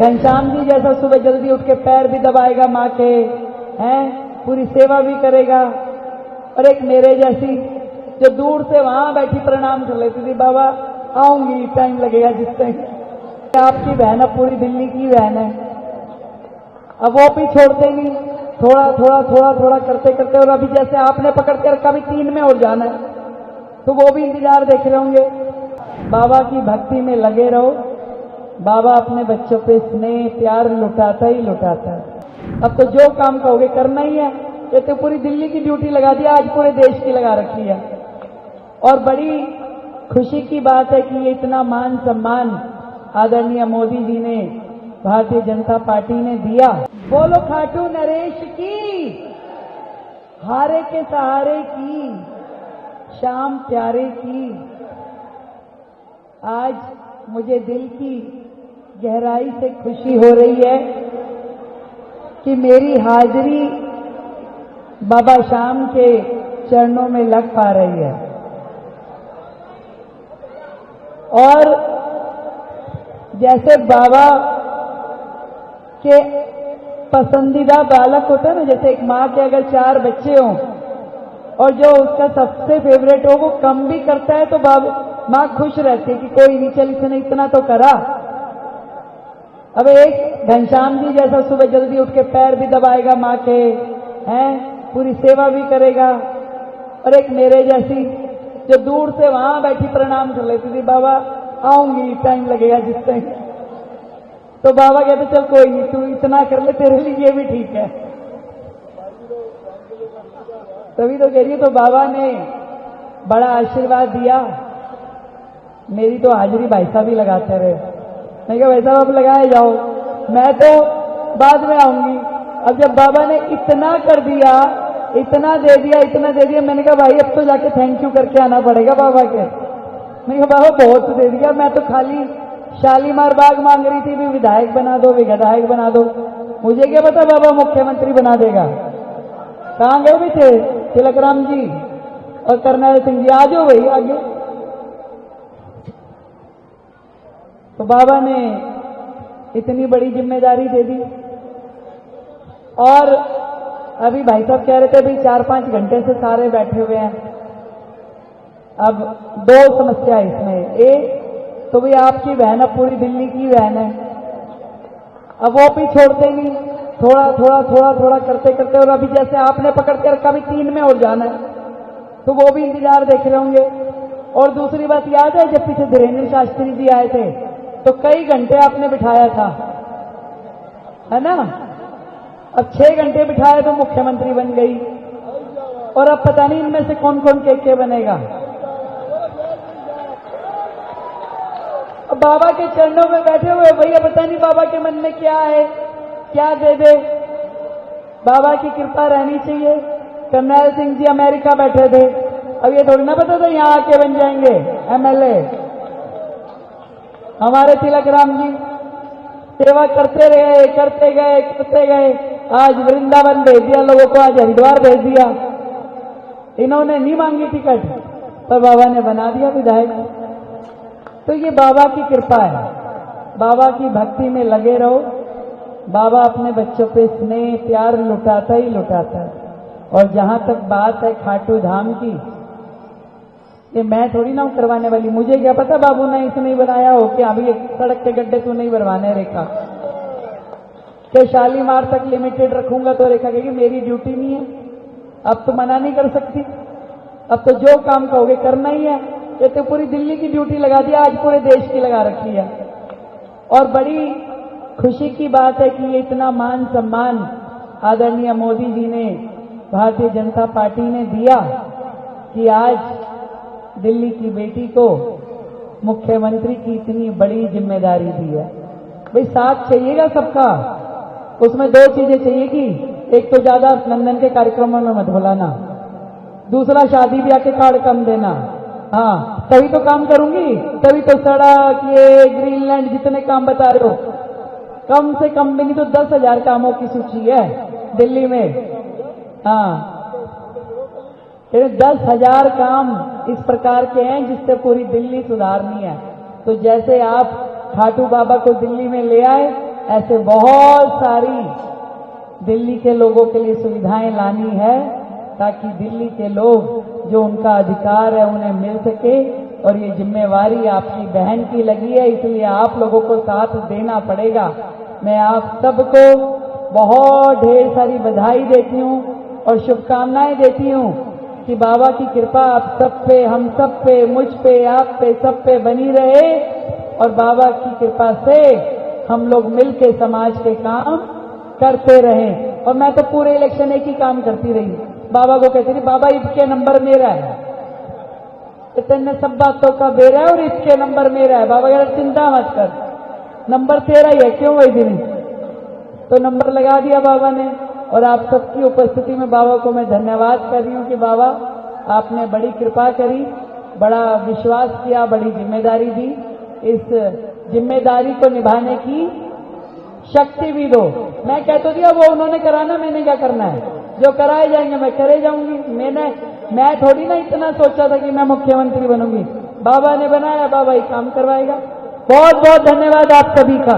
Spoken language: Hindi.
घनश्याम जी जैसा सुबह जल्दी उठ के पैर भी दबाएगा माँ के, हैं, पूरी सेवा भी करेगा। और एक मेरे जैसी जो दूर से वहां बैठी प्रणाम कर लेती थी, बाबा आऊंगी, टाइम लगेगा जिस टाइम। आपकी बहन अब पूरी दिल्ली की बहन है, अब वो भी छोड़ते नहीं, थोड़ा थोड़ा थोड़ा थोड़ा करते करते। और अभी जैसे आपने पकड़ के रखा, भी 3 में और जाना है, तो वो भी इंतजार देख रहे होंगे। बाबा की भक्ति में लगे रहो। बाबा अपने बच्चों पे स्नेह प्यार लुटाता ही लुटाता है। अब तो जो काम कहोगे करना ही है। ये तो पूरी दिल्ली की ड्यूटी लगा दी, आज पूरे देश की लगा रखी है। और बड़ी खुशी की बात है कि ये इतना मान सम्मान आदरणीय मोदी जी ने, भारतीय जनता पार्टी ने दिया। बोलो खाटू नरेश की, हारे के सहारे की, श्याम प्यारे की। आज मुझे दिल की गहराई से खुशी हो रही है कि मेरी हाजिरी बाबा श्याम के चरणों में लग पा रही है। और जैसे बाबा के पसंदीदा बालक होता है ना, जैसे एक माँ के अगर 4 बच्चे हों और जो उसका सबसे फेवरेट हो वो कम भी करता है तो माँ खुश रहती है कि कोई नहीं, चल इसने इतना तो करा। अब एक घनश्याम जी जैसा सुबह जल्दी उठ के पैर भी दबाएगा माँ के, हैं, पूरी सेवा भी करेगा। और एक मेरे जैसी जो दूर से वहां बैठी प्रणाम कर लेती थी, बाबा आऊंगी, टाइम लगेगा जिस टाइम। तो बाबा कहते चल कोई नहीं, तू इतना कर ले, तेरे लिए ये भी ठीक है। तभी तो कह रही है, तो बाबा ने बड़ा आशीर्वाद दिया। मेरी तो हाजिरी भाई साहब ही लगाते रहे। मैं कहा भाई साहब आप लगाए जाओ, मैं तो बाद में आऊंगी। अब जब बाबा ने इतना कर दिया, इतना दे दिया, इतना दे दिया, मैंने कहा भाई अब तो जाके थैंक यू करके आना पड़ेगा बाबा के। मैंने कहा बाबा बहुत दे दिया, मैं तो खाली शालीमार बाग मांग रही थी, भी विधायक बना दो, विधायक बना दो। मुझे क्या पता बाबा मुख्यमंत्री बना देगा। कहाँ गए भी थे तिलक राम जी और करनैल सिंह जी, आ जाओ भाई आगे। तो बाबा ने इतनी बड़ी जिम्मेदारी दे दी। और अभी भाई साहब कह रहे थे भाई 4-5 घंटे से सारे बैठे हुए हैं। अब 2 समस्या है इसमें। एक तो भाई आपकी बहन अब पूरी दिल्ली की बहन है, अब वो भी छोड़ते नहीं, थोड़ा थोड़ा थोड़ा थोड़ा करते करते। और अभी जैसे आपने पकड़ के रखा, भी 3 में और जाना है, तो वो भी इंतजार देख रहे होंगे। और दूसरी बात याद है, जब पीछे धीरेन्द्र शास्त्री जी आए थे तो कई घंटे आपने बिठाया था, है ना। अब 6 घंटे बिठाया तो मुख्यमंत्री बन गई। और अब पता नहीं इनमें से कौन कौन के बनेगा। अब बाबा के चरणों में बैठे हुए भैया, पता नहीं बाबा के मन में क्या है, क्या दे दे। बाबा की कृपा रहनी चाहिए। करनैल सिंह जी अमेरिका बैठे थे, अब ये थोड़ी ना पता था यहां आके बन जाएंगे एमएलए। हमारे तिलक राम जी सेवा करते रहे, करते गए करते गए, आज वृंदावन भेज दिया लोगों को, आज हरिद्वार भेज दिया। इन्होंने नहीं मांगी टिकट, पर बाबा ने बना दिया विधायक। तो ये बाबा की कृपा है। बाबा की भक्ति में लगे रहो। बाबा अपने बच्चों पे स्नेह प्यार लुटाता ही लुटाता है। और जहां तक बात है खाटू धाम की, ये मैं थोड़ी ना करवाने वाली। मुझे क्या पता बाबू ने इसे नहीं बनाया हो कि अभी एक सड़क के गड्ढे तो नहीं भरवाने रेखा कि शालीमार तक लिमिटेड रखूंगा, तो रेखा कहेगी मेरी ड्यूटी नहीं है। अब तो मना नहीं कर सकती। अब तो जो काम कहोगे करना ही है। ये तो पूरी दिल्ली की ड्यूटी लगा दी, आज पूरे देश की लगा रखी है। और बड़ी खुशी की बात है कि ये इतना मान सम्मान आदरणीय मोदी जी ने, भारतीय जनता पार्टी ने दिया कि आज दिल्ली की बेटी को मुख्यमंत्री की इतनी बड़ी जिम्मेदारी दी है। भाई साथ चाहिएगा सबका, उसमें 2 चीजें चाहिए कि एक तो ज्यादा लंदन के कार्यक्रमों में मत बुलाना, दूसरा शादी ब्याह के कार्ड कम देना। हाँ तभी तो काम करूंगी, तभी तो सड़क ये ग्रीनलैंड जितने काम बता रहे हो, कम से कम भी नहीं तो 10,000 कामों की सूची है दिल्ली में। हाँ 10,000 काम इस प्रकार के हैं जिससे पूरी दिल्ली सुधारनी है। तो जैसे आप खाटू बाबा को दिल्ली में ले आए, ऐसे बहुत सारी दिल्ली के लोगों के लिए सुविधाएं लानी है, ताकि दिल्ली के लोग जो उनका अधिकार है उन्हें मिल सके। और ये जिम्मेवारी आपकी बहन की लगी है, इसलिए आप लोगों को साथ देना पड़ेगा। मैं आप सबको बहुत ढेर सारी बधाई देती हूँ और शुभकामनाएं देती हूँ कि बाबा की कृपा आप सब पे, हम सब पे, मुझ पे, आप पे, सब पे बनी रहे और बाबा की कृपा से हम लोग मिलके समाज के काम करते रहें। और मैं तो पूरे इलेक्शन एक ही काम करती रही, बाबा को कहती रही, बाबा इसके नंबर मेरा है, इतने सब बातों का बेरा है और इसके नंबर मेरा है। बाबा यार चिंता मत कर, नंबर तेरा ही है, क्यों वही दिन। तो नंबर लगा दिया बाबा ने। और आप सबकी उपस्थिति में बाबा को मैं धन्यवाद कर रही हूँ कि बाबा आपने बड़ी कृपा करी, बड़ा विश्वास किया, बड़ी जिम्मेदारी दी। इस जिम्मेदारी को निभाने की शक्ति भी दो। मैं कहता दिया वो उन्होंने कराना, मैंने क्या करना है, जो कराए जाएंगे मैं करे जाऊंगी। मैं थोड़ी ना इतना सोचा था कि मैं मुख्यमंत्री बनूंगी, बाबा ने बनाया, बाबा ही काम करवाएगा। बहुत बहुत धन्यवाद आप सभी का।